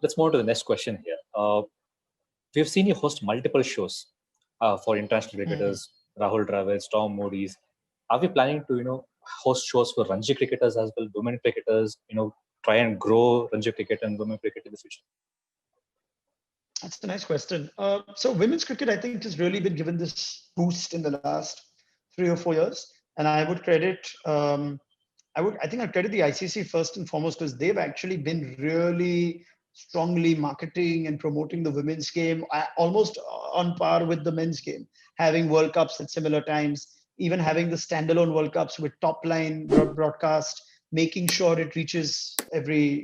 let's move on to the next question here. We've seen you host multiple shows for international cricketers, Rahul Dravid, Tom Moody's. Are we planning to, host shows for Ranji cricketers as well, women cricketers, try and grow Ranji cricket and women cricket in the future? That's a nice question. So women's cricket, I think, has really been given this boost in the last 3 or 4 years, and I would credit. I think I credit the ICC first and foremost because they've actually been really strongly marketing and promoting the women's game, almost on par with the men's game, having World Cups at similar times, even having the standalone World Cups with top line broadcast, making sure it reaches every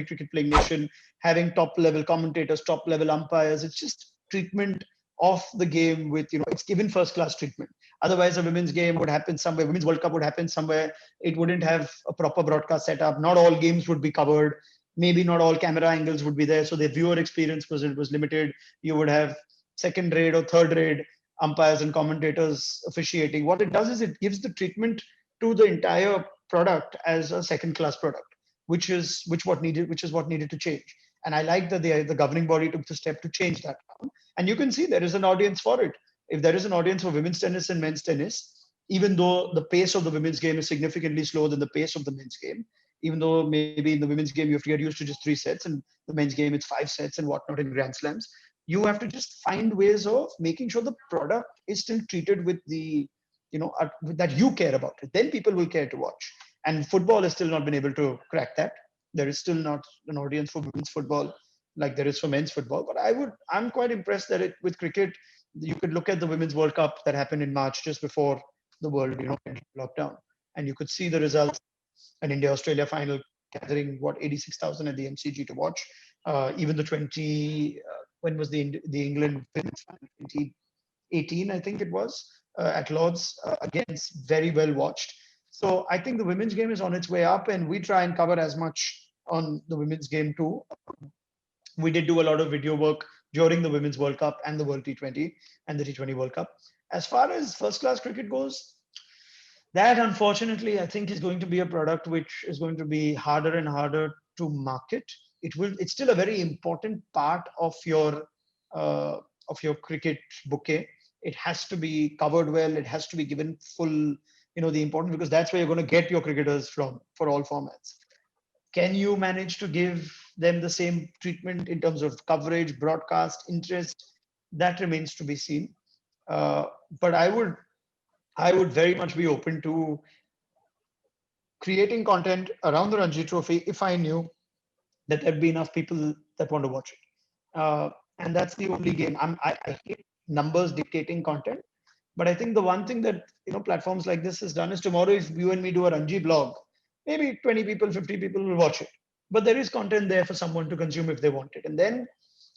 cricket playing nation, having top level commentators, top level umpires. It's just treatment of the game with, it's given first class treatment. Otherwise, a women's game would happen somewhere, women's World Cup would happen somewhere. It wouldn't have a proper broadcast setup. Not all games would be covered. Maybe not all camera angles would be there. So the viewer experience was limited. You would have second rate or third rate umpires and commentators officiating. What it does is it gives the treatment to the entire product as a second class product, which is what needed to change. And I like that the governing body took the step to change that. And you can see there is an audience for it. If there is an audience for women's tennis and men's tennis, even though the pace of the women's game is significantly slower than the pace of the men's game, even though maybe in the women's game you have to get used to just 3 sets, and the men's game it's 5 sets and whatnot in Grand Slams, you have to just find ways of making sure the product is still treated with the, that you care about it. Then people will care to watch. And football has still not been able to crack that. There is still not an audience for women's football like there is for men's football. But I'm quite impressed that with cricket, you could look at the Women's World Cup that happened in March just before the world, went lockdown, and you could see the results. An India-Australia final gathering 86,000 at the MCG to watch. Even the when was the England women's final? 2018, I think it was, at Lord's. Again, very well watched. So I think the women's game is on its way up, and we try and cover as much on the women's game too. We did do a lot of video work during the Women's World Cup and the World T20 and the T20 World Cup. As far as first class cricket goes, that unfortunately I think is going to be a product which is going to be harder and harder to market. It's still a very important part of your cricket bouquet. It has to be covered well. It has to be given full, the importance, because that's where you're going to get your cricketers from for all formats. Can you manage to give them the same treatment in terms of coverage, broadcast, interest? That remains to be seen. But I would very much be open to creating content around the Ranji Trophy if I knew that there'd be enough people that want to watch it. And that's the only game. I hate numbers dictating content. But I think the one thing that platforms like this has done is, tomorrow if you and me do a Ranji blog, maybe 20 people, 50 people will watch it. But there is content there for someone to consume if they want it. And then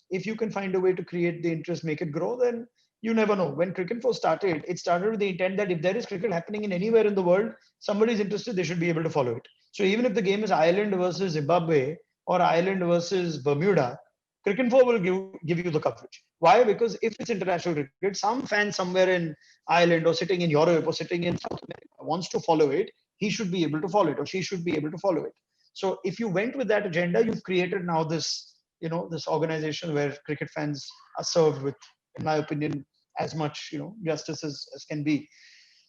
if you can find a way to create the interest, make it grow, then you never know. When Cricket4 started, it started with the intent that if there is cricket happening in anywhere in the world, somebody is interested, they should be able to follow it. So even if the game is Ireland versus Zimbabwe or Ireland versus Bermuda, Cricket4 will give you the coverage. Why? Because if it's international cricket, some fan somewhere in Ireland or sitting in Europe or sitting in South America wants to follow it, he should be able to follow it, or she should be able to follow it. So if you went with that agenda, you've created now this, this organization where cricket fans are served with, in my opinion, as much, justice as can be.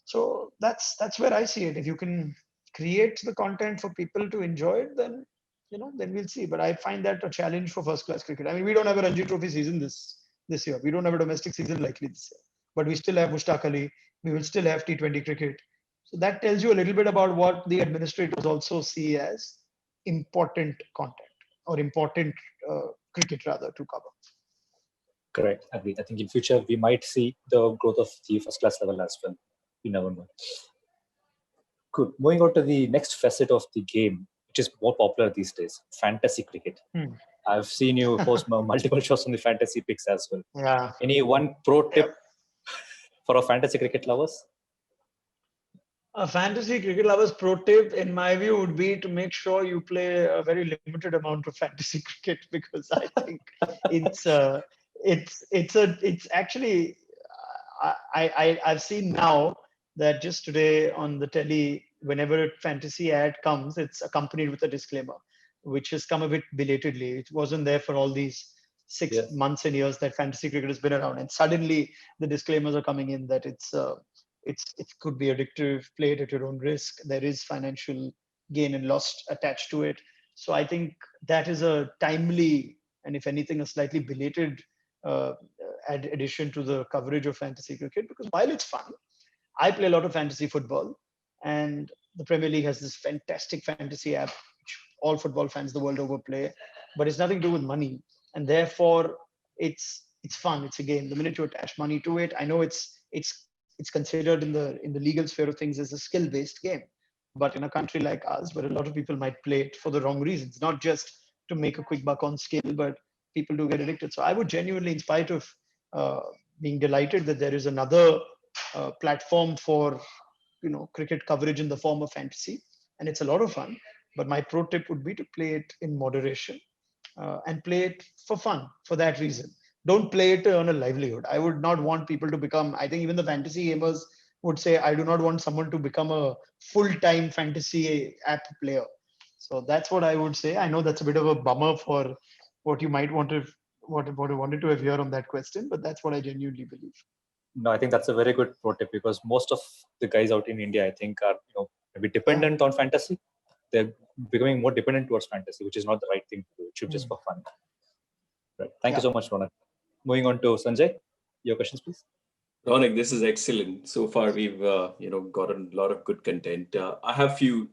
So that's where I see it. If you can create the content for people to enjoy it, then then we'll see. But I find that a challenge for first class cricket. I mean, we don't have a Ranji Trophy season this year. We don't have a domestic season likely this year. But we still have Mushtaq Ali. We will still have T20 cricket. So that tells you a little bit about what the administrators also see as important content, or important cricket rather, to cover. Correct. Agreed. I think in future we might see the growth of the first class level as well. You never know. Good. Moving on to the next facet of the game, which is more popular these days, fantasy cricket. I've seen you host multiple shows on the fantasy picks as well. Yeah. Any one pro tip for our fantasy cricket lovers? A fantasy cricket lovers pro tip, in my view, would be to make sure you play a very limited amount of fantasy cricket, because I think it's actually, I've seen now that just today on the telly, whenever a fantasy ad comes, it's accompanied with a disclaimer. which has come a bit belatedly. It wasn't there for all these 6 months and years that fantasy cricket has been around, and suddenly the disclaimers are coming in that it could be addictive, play it at your own risk. There is financial gain and loss attached to it. So I think that is a timely and, if anything, a slightly belated uh, addition to the coverage of fantasy cricket, because while it's fun, I play a lot of fantasy football, and the Premier League has this fantastic fantasy app which all football fans the world over play, but it's nothing to do with money, and therefore it's fun. It's a game. The minute you attach money to it, I know it's considered in the legal sphere of things as a skill-based game, but in a country like ours, where a lot of people might play it for the wrong reasons, not just to make a quick buck on skill, but people do get addicted. So I would genuinely, in spite of uh, being delighted that there is another platform for cricket coverage in the form of fantasy, and it's a lot of fun. But my pro tip would be to play it in moderation and play it for fun. For that reason, don't play it to earn a livelihood. I would not want people to become. I think even the fantasy gamers would say, I do not want someone to become a full-time fantasy app player. So that's what I would say. I know that's a bit of a bummer for what you might want to what I wanted to have here on that question, but that's what I genuinely believe. No, I think that's a very good pro tip, because most of the guys out in India, I think, are maybe dependent on fantasy. They're becoming more dependent towards fantasy, which is not the right thing to do. It should just for fun. Right. Thank you so much, Raunak. Moving on to Sanjay, your questions, please. Raunak, this is excellent. So far, we've gotten a lot of good content. I have few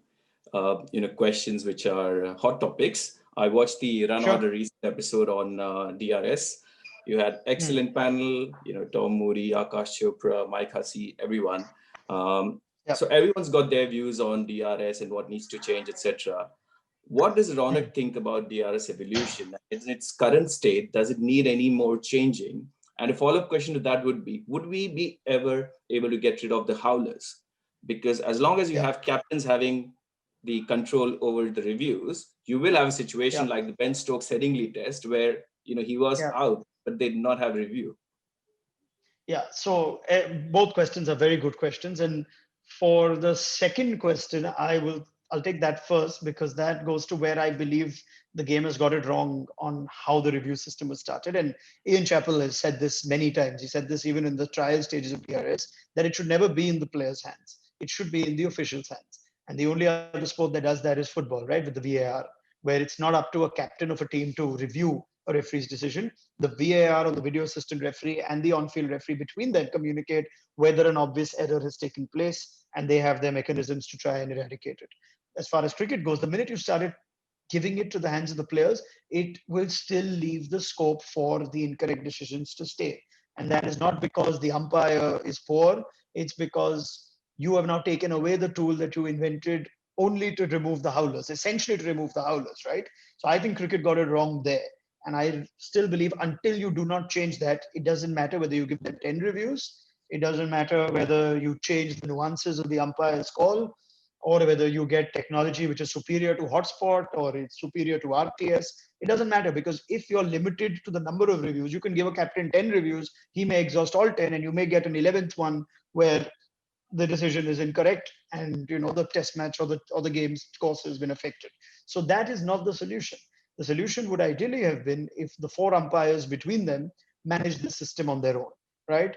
questions which are hot topics. I watched the Run Order recent episode on DRS. You had excellent panel. Tom Moody, Akash Chopra, Mike Hussey, everyone. So everyone's got their views on DRS and what needs to change, etc. What does Raunak think about DRS evolution? In its current state, does it need any more changing? And a follow-up question to that would be, would we be ever able to get rid of the howlers? Because as long as you have captains having the control over the reviews, you will have a situation like the Ben Stokes Headingley test where he was out, but they did not have review. Yeah, so both questions are very good questions. And for the second question, I'll take that first, because that goes to where I believe the game has got it wrong on how the review system was started. And Ian Chappell has said this many times. He said this even in the trial stages of DRS, that it should never be in the players' hands. It should be in the officials' hands. And the only other sport that does that is football, right? With the VAR, where it's not up to a captain of a team to review a referee's decision. The VAR, or the video assistant referee, and the on-field referee between them communicate whether an obvious error has taken place, and they have their mechanisms to try and eradicate it. As far as cricket goes, the minute you started giving it to the hands of the players, it will still leave the scope for the incorrect decisions to stay. And that is not because the umpire is poor, it's because you have now taken away the tool that you invented only to remove the howlers, essentially to remove the howlers, right? So I think cricket got it wrong there. And I still believe until you do not change that, it doesn't matter whether you give them 10 reviews, it doesn't matter whether you change the nuances of the umpire's call, or whether you get technology which is superior to hotspot or it's superior to RTS. It doesn't matter, because if you're limited to the number of reviews, you can give a captain 10 reviews, he may exhaust all 10, and you may get an 11th one where the decision is incorrect, and the test match or the game's course has been affected. So that is not the solution. The solution would ideally have been if the 4 umpires between them manage the system on their own, right?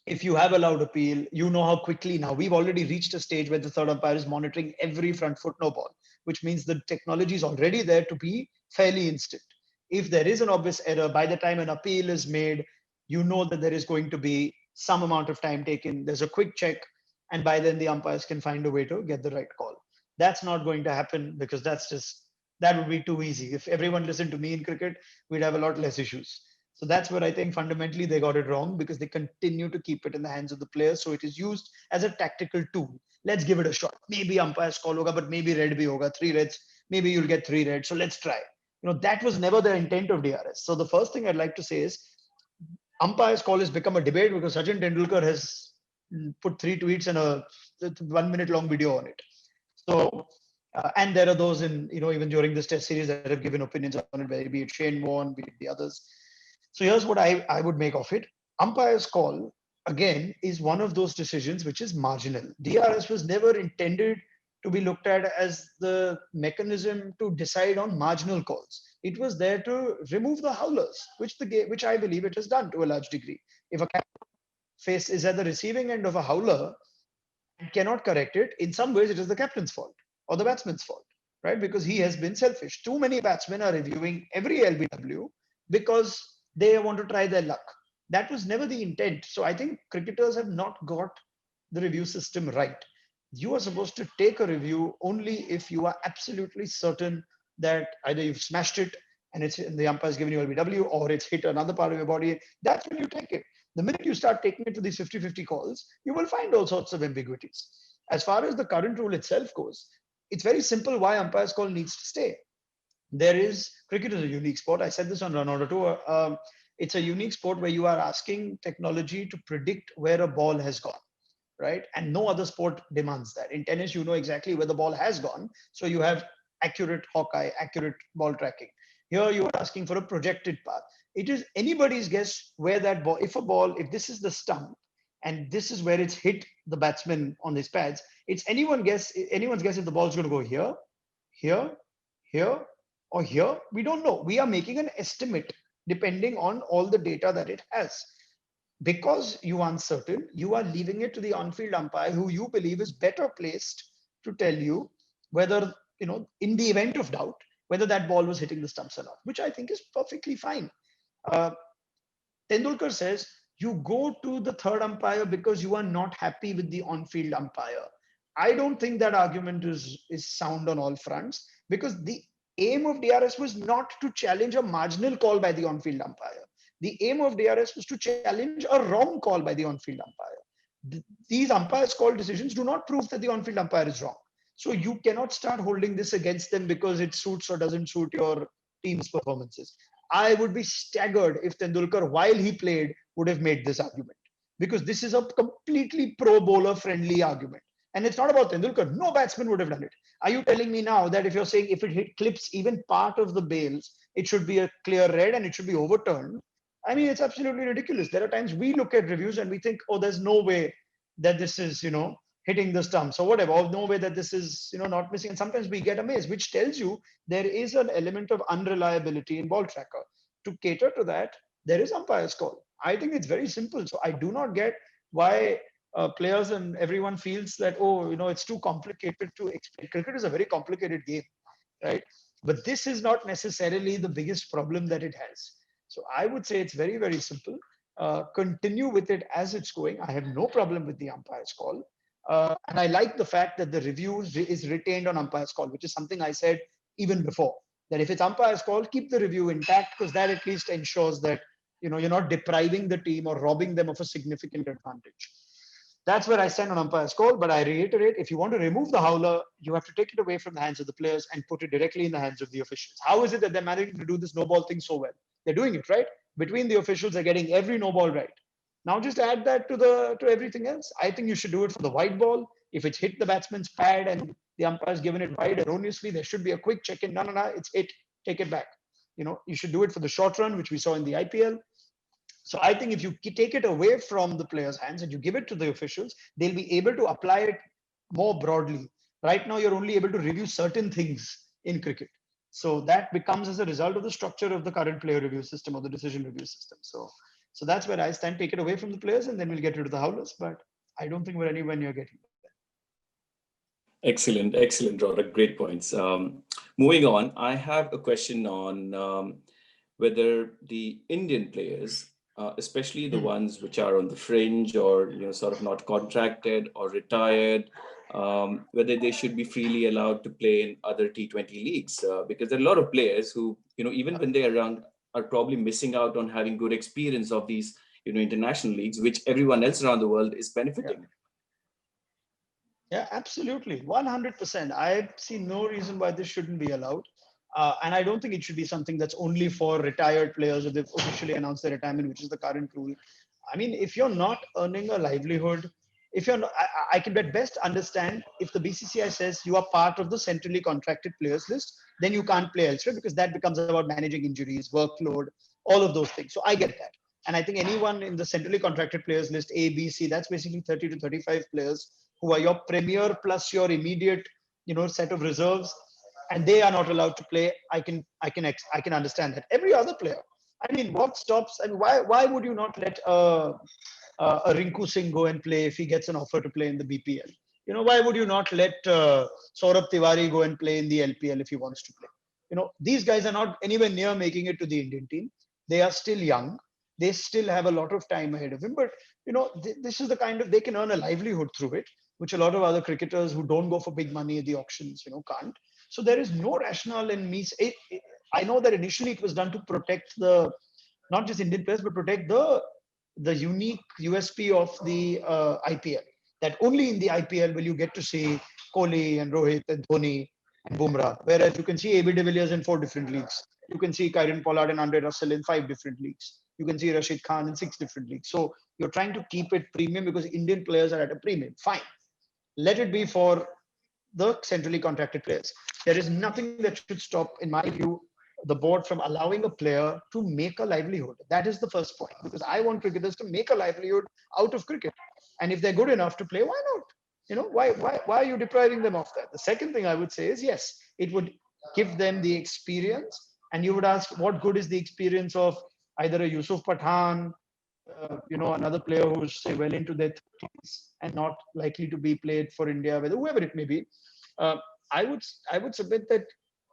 If you have allowed appeal, you know how quickly now we've already reached a stage where the 3rd umpire is monitoring every front foot no ball, which means the technology is already there to be fairly instant. If there is an obvious error, by the time an appeal is made, you know that there is going to be some amount of time taken. There's a quick check, and by then the umpires can find a way to get the right call. That's not going to happen, because that would be too easy. If everyone listened to me in cricket, we'd have a lot less issues. So that's where I think fundamentally they got it wrong, because they continue to keep it in the hands of the players. So it is used as a tactical tool. Let's give it a shot. Maybe umpire's call hoga, but maybe red bhi hoga, 3 reds. Maybe you'll get 3 reds. So let's try. That was never the intent of DRS. So the first thing I'd like to say is umpire's call has become a debate because Sachin Tendulkar has put 3 tweets and a 1 minute long video on it. So, and there are those even during this test series that have given opinions on it, be it Shane Warne, be it the others. So here's what I would make of it. Umpire's call, again, is one of those decisions which is marginal. DRS was never intended to be looked at as the mechanism to decide on marginal calls. It was there to remove the howlers, which I believe it has done to a large degree. If a face is at the receiving end of a howler and cannot correct it, in some ways it is the captain's fault or the batsman's fault, right? Because he has been selfish. Too many batsmen are reviewing every LBW because they want to try their luck. That was never the intent. So I think cricketers have not got the review system right. You are supposed to take a review only if you are absolutely certain that either you've smashed it and the umpire's given you LBW, or it's hit another part of your body. That's when you take it. The minute you start taking it to these 50-50 calls, you will find all sorts of ambiguities. As far as the current rule itself goes, it's very simple why umpire's call needs to stay. Cricket is a unique sport. I said this on Run Order too. It's a unique sport where you are asking technology to predict where a ball has gone, right? And no other sport demands that. In tennis, you know exactly where the ball has gone. So you have accurate Hawkeye, accurate ball tracking. Here you are asking for a projected path. It is anybody's guess where that ball, if this is the stump and this is where it's hit the batsman on his pads, it's anyone's guess if the ball's going to go here, here, here, or here. We don't know. We are making an estimate depending on all the data that it has. Because you are uncertain, you are leaving it to the on-field umpire who you believe is better placed to tell you whether, in the event of doubt, whether that ball was hitting the stumps or not, which I think is perfectly fine. Tendulkar says you go to the third umpire because you are not happy with the on-field umpire. I don't think that argument is sound on all fronts, because the aim of DRS was not to challenge a marginal call by the on-field umpire. The aim of DRS was to challenge a wrong call by the on-field umpire. These umpires' call decisions do not prove that the on-field umpire is wrong. So you cannot start holding this against them because it suits or doesn't suit your team's performances. I would be staggered if Tendulkar, while he played, would have made this argument, because this is a completely pro-bowler friendly argument. And it's not about Tendulkar. No batsman would have done it. Are you telling me now that if you're saying if it clips even part of the bails, it should be a clear red and it should be overturned? I mean, it's absolutely ridiculous. There are times we look at reviews and we think, oh, there's no way that this is, hitting the stumps or whatever. Or no way that this is, not missing. And sometimes we get amazed, which tells you there is an element of unreliability in ball tracker. To cater to that, there is umpire's call. I think it's very simple. So I do not get why players and everyone feels that, it's too complicated to explain. Cricket is a very complicated game, right? But this is not necessarily the biggest problem that it has. So I would say it's very, very simple. Continue with it as it's going. I have no problem with the umpire's call. And I like the fact that the review is retained on umpire's call, which is something I said even before, that if it's umpire's call, keep the review intact, because that at least ensures that you're not depriving the team or robbing them of a significant advantage. That's where I stand on umpire's call. But I reiterate, if you want to remove the howler, you have to take it away from the hands of the players and put it directly in the hands of the officials. How is it that they're managing to do this no ball thing so well? They're doing it, right? Between the officials, they're getting every no ball right. Now just add that to everything else. I think you should do it for the white ball. If it's hit the batsman's pad and the umpire's given it wide erroneously, there should be a quick check-in. No, it's hit. Take it back. You should do it for the short run, which we saw in the IPL. So I think if you take it away from the players' hands and you give it to the officials, they'll be able to apply it more broadly. Right now, you're only able to review certain things in cricket. So that becomes as a result of the structure of the current player review system or the decision review system. So that's where I stand. Take it away from the players and then we'll get rid of the howlers. But I don't think we're anywhere near getting there. Excellent, Raunak. Great points. Moving on, I have a question on whether the Indian players, especially the ones which are on the fringe or sort of not contracted or retired, whether they should be freely allowed to play in other T20 leagues, because there are a lot of players who even when they are around are probably missing out on having good experience of these international leagues, which everyone else around the world is benefiting. Yeah, absolutely. 100%. I see no reason why this shouldn't be allowed. And I don't think it should be something that's only for retired players, or they've officially announced their retirement, which is the current rule. I mean, if you're not earning a livelihood, if you're not, I can at best understand if the BCCI says you are part of the centrally contracted players list, then you can't play elsewhere, because that becomes about managing injuries, workload, all of those things. So I get that. And I think anyone in the centrally contracted players list, A, B, C, that's basically 30 to 35 players who are your premier plus your immediate set of reserves, and they are not allowed to play, I can understand that. Every other player, I mean, what stops? And why would you not let a Rinku Singh go and play if he gets an offer to play in the BPL? Why would you not let Saurabh Tiwari go and play in the LPL if he wants to play? These guys are not anywhere near making it to the Indian team. They are still young. They still have a lot of time ahead of him. But this is the kind of, they can earn a livelihood through it, which a lot of other cricketers who don't go for big money at the auctions, can't. So there is no rationale in me. I know that initially it was done to protect not just Indian players, but protect the unique USP of the IPL. That only in the IPL will you get to see Kohli and Rohit and Dhoni and Bumrah, whereas you can see AB de Villiers in 4 different leagues. You can see Kieron Pollard and Andre Russell in 5 different leagues. You can see Rashid Khan in 6 different leagues. So you're trying to keep it premium because Indian players are at a premium. Fine. Let it be for the centrally contracted players. There is nothing that should stop, in my view, the board from allowing a player to make a livelihood. That is the first point, because I want cricketers to make a livelihood out of cricket. And if they're good enough to play, why not? Why are you depriving them of that? The second thing I would say is, yes, it would give them the experience. And you would ask, what good is the experience of either a Yusuf Pathan, another player who's, say, well into their 30s and not likely to be played for India, whoever it may be. Uh, I would submit that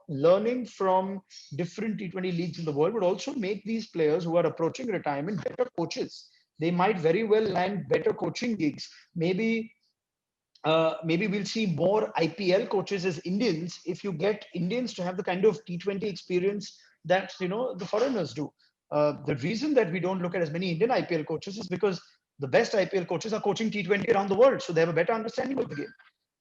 learning from different T20 leagues in the world would also make these players who are approaching retirement better coaches. They might very well land better coaching gigs. Maybe we'll see more IPL coaches as Indians if you get Indians to have the kind of T20 experience that the foreigners do. The reason that we don't look at as many Indian IPL coaches is because the best IPL coaches are coaching T20 around the world, so they have a better understanding of the game.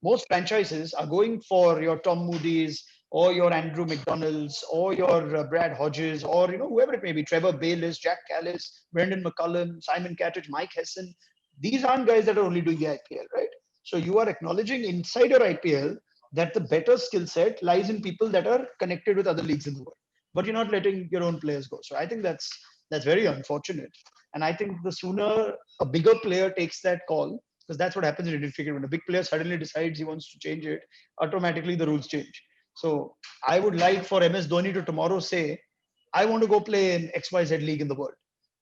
Most franchises are going for your Tom Moody's or your Andrew McDonald's or your Brad Hodges or whoever it may be, Trevor Bayliss, Jack Callis, Brendan McCullum, Simon Catridge, Mike Hesson. These aren't guys that are only doing the IPL, right? So you are acknowledging inside your IPL that the better skill set lies in people that are connected with other leagues in the world, but you're not letting your own players go. So I think that's very unfortunate. And I think the sooner a bigger player takes that call, because that's what happens in Indian cricket. When a big player suddenly decides he wants to change it, automatically the rules change. So I would like for MS Dhoni to tomorrow say, I want to go play in XYZ league in the world.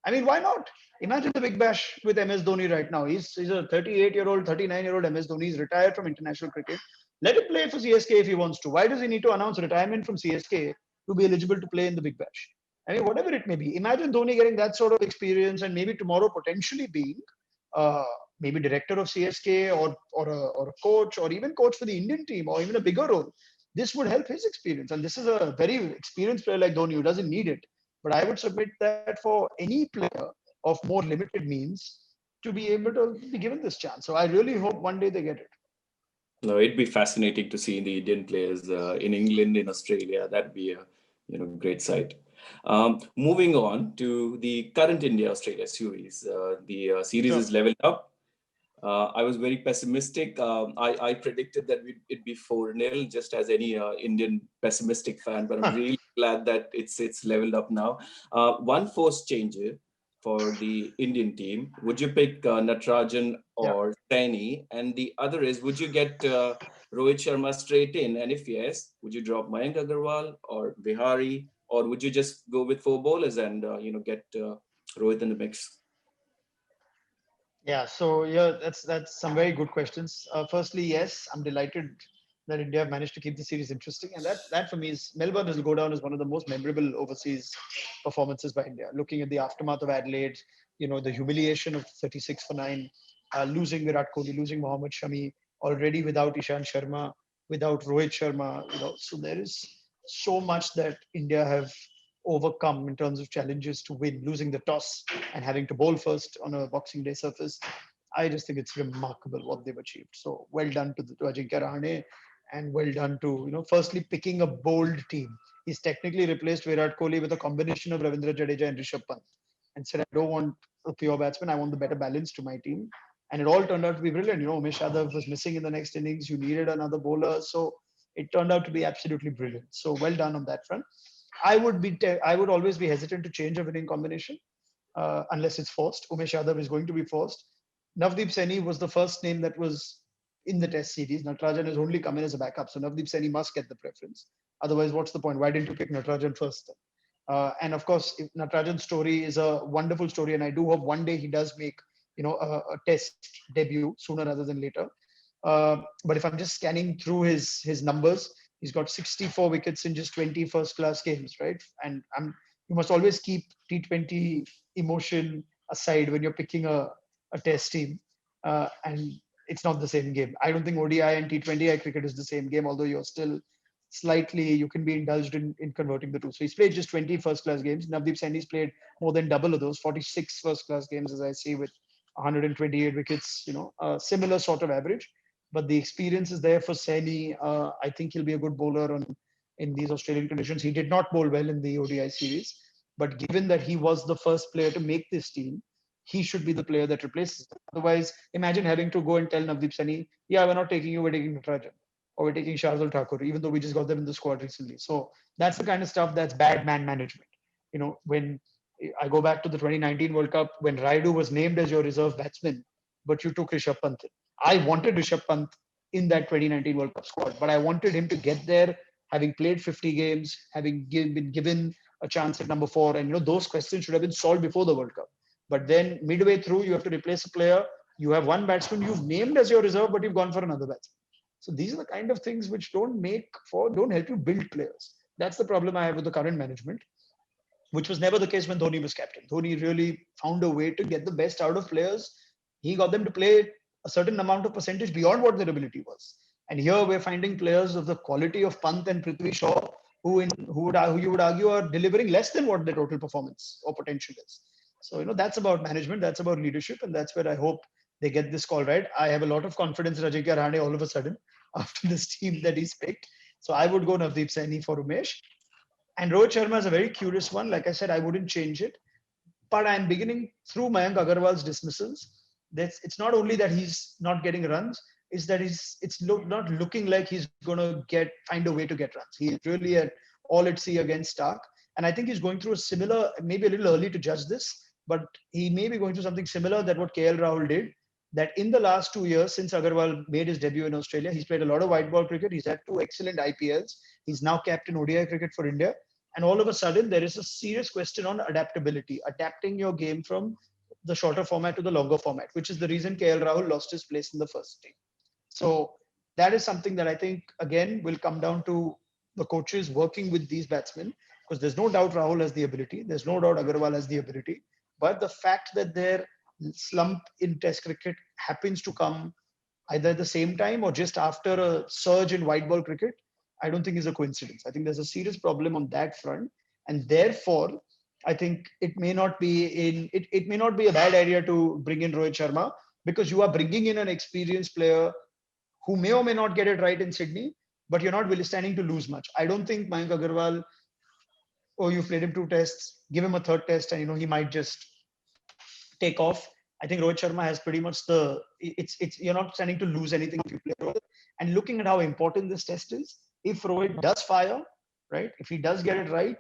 I mean, why not? Imagine the Big Bash with MS Dhoni right now. He's a 38-year-old, 39-year-old MS Dhoni. He's retired from international cricket. Let him play for CSK if he wants to. Why does he need to announce retirement from CSK to be eligible to play in the Big Bash? I mean, whatever it may be. Imagine Dhoni getting that sort of experience and maybe tomorrow potentially being maybe director of CSK or a coach or even coach for the Indian team or even a bigger role. This would help his experience. And this is a very experienced player like Dhoni who doesn't need it. But I would submit that for any player of more limited means to be able to be given this chance. So I really hope one day they get it. No, it'd be fascinating to see the Indian players in England, in Australia. That'd be a great sight. Moving on to the current India-Australia series. The series is leveled up. I was very pessimistic. I predicted that it'd be 4-0, just as any Indian pessimistic fan. But I'm really glad that it's leveled up now. One force changer for the Indian team. Would you pick Natarajan or Saini? And the other is, would you get Rohit Sharma straight in? And if yes, would you drop Mayank Agarwal or Vihari? Or would you just go with 4 bowlers and get Rohit in the mix? Yeah, so that's some very good questions. Firstly, yes, I'm delighted that India have managed to keep the series interesting, and that for me is Melbourne will go down as one of the most memorable overseas performances by India. Looking at the aftermath of Adelaide, the humiliation of 36 for 9, losing Virat Kohli, losing Mohammad Shami, already without Ishan Sharma, without Rohit Sharma, so there is so much that India have overcome in terms of challenges to win, losing the toss and having to bowl first on a Boxing Day surface. I just think it's remarkable what they've achieved. So well done to Ajinkya Rahane, and well done to, firstly picking a bold team. He's technically replaced Virat Kohli with a combination of Ravindra Jadeja and Rishabh Pant, and said, I don't want a pure batsman, I want the better balance to my team. And it all turned out to be brilliant. Umesh Yadav was missing in the next innings. You needed another bowler. So it turned out to be absolutely brilliant. So well done on that front. I would always be hesitant to change a winning combination unless it's forced. Umesh Yadav is going to be forced. Navdeep Saini was the first name that was in the test series. Natarajan has only come in as a backup. So Navdeep Saini must get the preference. Otherwise, what's the point? Why didn't you pick Natarajan first then? And of course, if Natarajan's story is a wonderful story, and I do hope one day he does make, a test debut sooner rather than later. But if I'm just scanning through his numbers, he's got 64 wickets in just 20 first-class games, right? And you must always keep T20 emotion aside when you're picking a test team, and it's not the same game. I don't think ODI and T20I cricket is the same game, although you're still slightly, you can be indulged in converting the two. So he's played just 20 first-class games. Navdeep Saini's played more than double of those, 46 first-class games, as I see, with 128 wickets, a similar sort of average. But the experience is there for Saini. I think he'll be a good bowler in these Australian conditions. He did not bowl well in the ODI series, but given that he was the first player to make this team, he should be the player that replaces him. Otherwise, imagine having to go and tell Navdeep Saini, yeah, we're not taking you, we're taking Natarajan, or we're taking Shardul Thakur, even though we just got them in the squad recently. So that's the kind of stuff that's bad man management. When I go back to the 2019 World Cup, when Raidu was named as your reserve batsman, but you took Rishabh Pant. I wanted Rishabh Pant in that 2019 World Cup squad, but I wanted him to get there, having played 50 games, having been given a chance at number 4. And those questions should have been solved before the World Cup. But then midway through, you have to replace a player. You have one batsman you've named as your reserve, but you've gone for another batsman. So these are the kind of things which don't help you build players. That's the problem I have with the current management, which was never the case when Dhoni was captain. Dhoni really found a way to get the best out of players. He got them to play a certain amount of percentage beyond what their ability was. And here we're finding players of the quality of Pant and Prithvi Shaw, who you would argue are delivering less than what their total performance or potential is. So, that's about management, that's about leadership, and that's where I hope they get this call right. I have a lot of confidence in Ajinkya Rahane all of a sudden after this team that he's picked. So I would go Navdeep Saini for Umesh. And Rohit Sharma is a very curious one. Like I said, I wouldn't change it. But I'm beginning through Mayank Agarwal's dismissals. It's not only that he's not getting runs, it's that not looking like he's going to find a way to get runs. He's really at all at sea against Stark. And I think he's going through a similar, maybe a little early to judge this, but he may be going through something similar that what KL Rahul did, that in the last 2 years since Agarwal made his debut in Australia, he's played a lot of white ball cricket. He's had 2 excellent IPLs. He's now captain ODI cricket for India. And all of a sudden, there is a serious question on adaptability, adapting your game from the shorter format to the longer format, which is the reason KL Rahul lost his place in the first team. So that is something that I think, again, will come down to the coaches working with these batsmen, because there's no doubt Rahul has the ability. There's no doubt Agarwal has the ability. But the fact that their slump in Test cricket happens to come either at the same time or just after a surge in white ball cricket, I don't think is a coincidence. I think there's a serious problem on that front. And therefore, I think it may not be a bad idea to bring in Rohit Sharma, because you are bringing in an experienced player who may or may not get it right in Sydney, but you're not really standing to lose much. I don't think Mayank Agarwal, you've played him 2 tests, give him a 3rd test, and he might just take off. I think Rohit Sharma has pretty much you're not standing to lose anything if you play Rohit. And looking at how important this test is, if Rohit does fire, right, if he does get it right,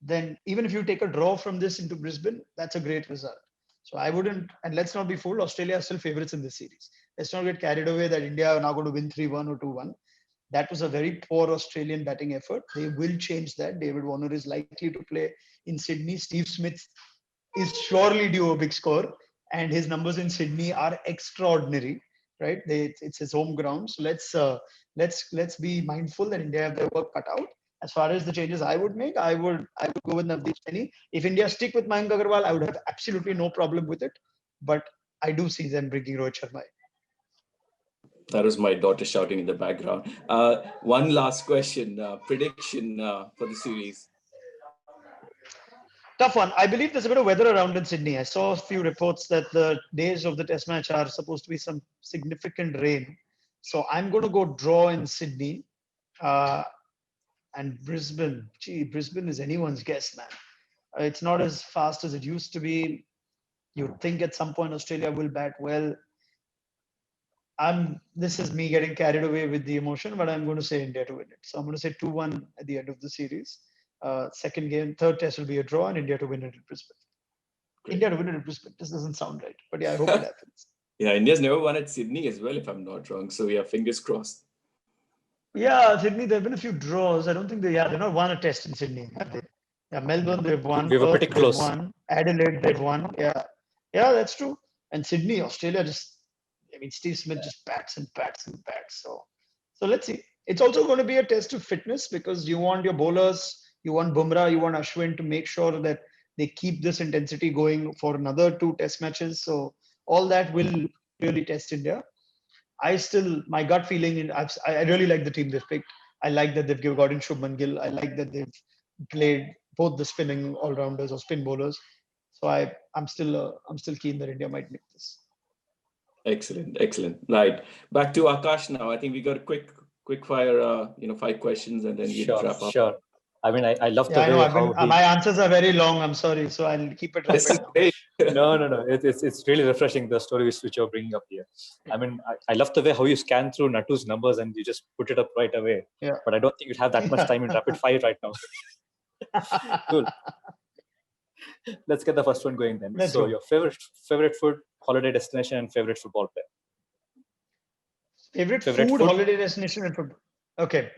then even if you take a draw from this into Brisbane, that's a great result. So I wouldn't, and let's not be fooled, Australia are still favourites in this series. Let's not get carried away that India are now going to win 3-1 or 2-1. That was a very poor Australian batting effort. They will change that. David Warner is likely to play in Sydney. Steve Smith is surely due a big score, and his numbers in Sydney are extraordinary, right? It's his home ground. So let's be mindful that India have their work cut out. As far as the changes I would make, I would go with Navdeep Saini. If India stick with Mayank Agarwal, I would have absolutely no problem with it. But I do see them bringing Rohit Sharma. That was my daughter shouting in the background. One last question, prediction for the series. Tough one. I believe there's a bit of weather around in Sydney. I saw a few reports that the days of the test match are supposed to be some significant rain. So I'm going to go draw in Sydney. And Brisbane. Brisbane is anyone's guess, man. It's not as fast as it used to be. You'd think at some point Australia will bat well. This is me getting carried away with the emotion, but I'm going to say India to win it. So I'm going to say 2-1 at the end of the series. Second game, 3rd test will be a draw, and India to win it at Brisbane. Great. India to win it at Brisbane. This doesn't sound right, but yeah, I hope it happens. Yeah, India's never won at Sydney as well, if I'm not wrong. So yeah, fingers crossed. Yeah, Sydney, there have been a few draws. I don't think they've not won a test in Sydney, have they? Yeah, Melbourne, they've won. We were Perth, pretty they've close. won. Adelaide, they've won. Yeah. Yeah, that's true. And Sydney, Australia Steve Smith just bats and bats and bats. So let's see. It's also going to be a test of fitness because you want your bowlers, you want Bumrah, you want Ashwin to make sure that they keep this intensity going for another 2 test matches. So all that will really test India. My gut feeling, I really like the team they've picked. I like that they've got in Shubman Gill. I like that they've played both the spinning all-rounders or spin bowlers. So I'm still keen that India might make this. Excellent. Right. Back to Akash now. I think we got a quick fire, 5 questions and then we'll wrap up. Sure. I mean, I love the Yeah, I way know. My answers are very long. I'm sorry. So I'll keep it This is rapid. great. No. It's really refreshing, the stories which you're bringing up here. I mean, I love the way how you scan through Natu's numbers and you just put it up right away. Yeah. But I don't think you'd have that much time in rapid fire right now. Cool. Let's get the first one going then. Let's so go. your favorite food, holiday destination, and favorite football player. Favorite Favorite food, food? holiday destination, and football. Okay.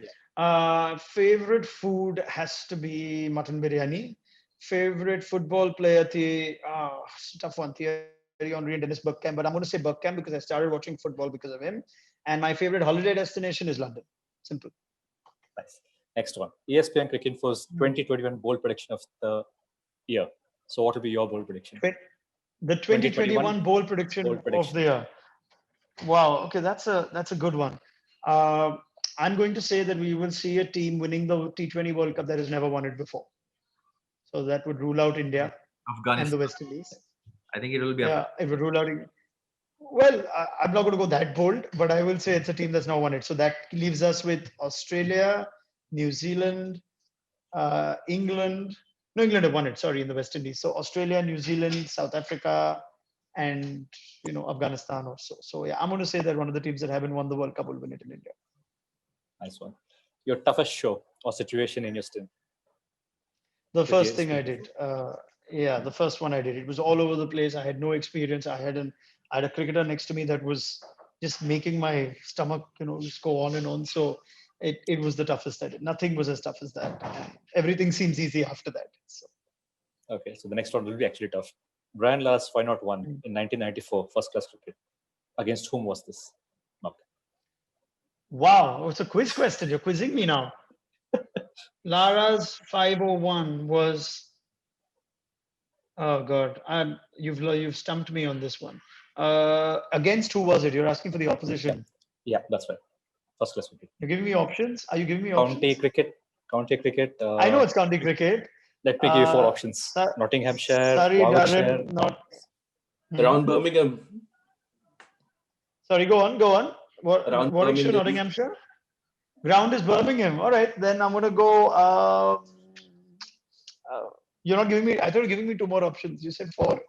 Favorite food has to be mutton biryani. Favorite football player, tough one, Thierry Henry and Dennis Bergkamp. But I'm going to say Bergkamp because I started watching football because of him. And my favorite holiday destination is London. Simple. Nice. Next one. ESPN Cricket Info's 2021 bold prediction of the year. So what will be your bold prediction? The 2021 bold prediction of the year. Wow. Okay, that's a good one. I'm going to say that we will see a team winning the T20 World Cup that has never won it before. So that would rule out India and the West Indies. I think it will be. Yeah, it would rule out. Well, I'm not going to go that bold, but I will say it's a team that's not won it. So that leaves us with Australia, New Zealand, England. No, England have won it. Sorry, in the West Indies. So Australia, New Zealand, South Africa, and Afghanistan or so. So yeah, I'm going to say that one of the teams that haven't won the World Cup will win it in India. Nice one. Your toughest show or situation in your stint? The first thing I did. The first one I did. It was all over the place. I had no experience. I had a cricketer next to me that was just making my stomach, just go on and on. So it was the toughest I did. Nothing was as tough as that. Everything seems easy after that. So. Okay, so the next one will be actually tough. Brian Lara's Why Not One in 1994, first class cricket. Against whom was this? Okay. Wow, it's a quiz question. You're quizzing me now. Lara's 501 was. Oh God, you've stumped me on this one. Against who was it? You're asking for the opposition. Yeah, that's right. First class cricket. You're giving me options? Are you giving me options? County cricket. I know it's county cricket. Let me give you 4 options. Nottinghamshire, Surrey, Warwickshire. Durham, not. Around Birmingham. Sorry, go on. Around Warwickshire, Birmingham. Nottinghamshire. Ground is Birmingham. All right, then I'm gonna go. You're not giving me. I thought you were giving me 2 more options. You said 4.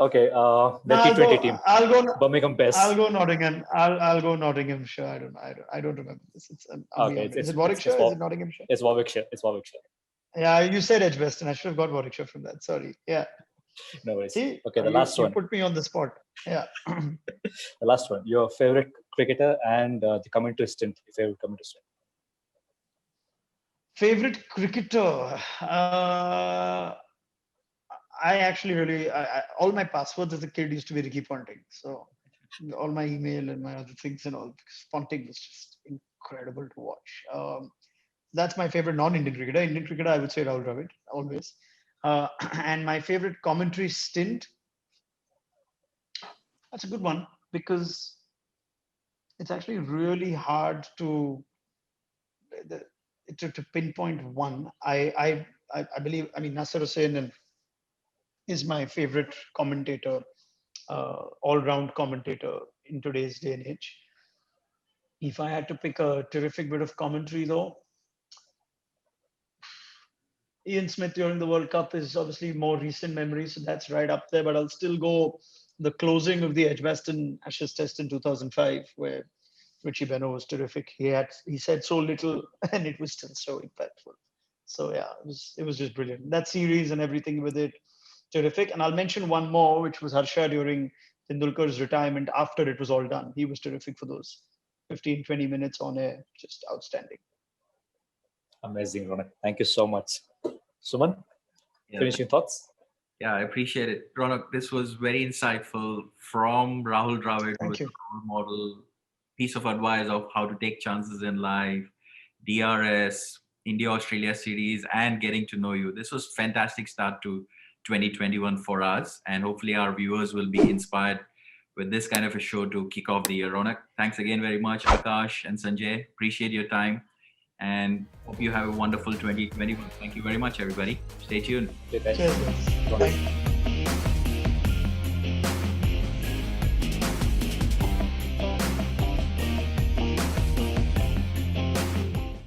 Okay, the T20 team. I'll go. Birmingham Best. I'll go Nottingham. I'll go Nottinghamshire. I don't remember this. Is it Warwickshire? Is it Nottinghamshire? It's Warwickshire. Yeah, you said Edgbaston. I should have got Warwickshire from that. Sorry. Yeah. No worries. See, okay, the last one. You put me on the spot. Yeah. The last one. Your favorite cricketer and the commentary stint. Your favorite commentary stint. Favorite cricketer. I actually really, all my passwords as a kid used to be Ricky Ponting. So all my email and my other things and all, Ponting was just incredible to watch. That's my favorite non-Indian cricketer. Indian cricketer, I would say Rahul Dravid, always. And my favorite commentary stint, that's a good one because it's actually really hard to pinpoint one. I believe, Nasser Hussain is my favorite commentator, all-round commentator in today's day and age. If I had to pick a terrific bit of commentary though, Ian Smith during the World Cup is obviously more recent memory, so that's right up there, but I'll still go the closing of the Edgbaston Ashes Test in 2005, where Richie Benaud was terrific. He said so little and it was still so impactful. So yeah, it was just brilliant. That series and everything with it, terrific. And I'll mention one more, which was Harsha during Tendulkar's retirement after it was all done. He was terrific for those 15, 20 minutes on air. Just outstanding. Amazing, Raunak. Thank you so much. Suman, Yeah. finishing thoughts? Yeah, I appreciate it. Raunak, this was very insightful from Rahul Dravid, who is Thank you. a role model, piece of advice of how to take chances in life, DRS, India-Australia series, and getting to know you. This was fantastic start to 2021 for us, and hopefully our viewers will be inspired with this kind of a show to kick off the year. Raunak, thanks again very much, Akash and Sanjay. Appreciate your time, and hope you have a wonderful 2021. Thank you very much, everybody. Stay tuned. Okay, thank you. Cheers. Raunak. Bye.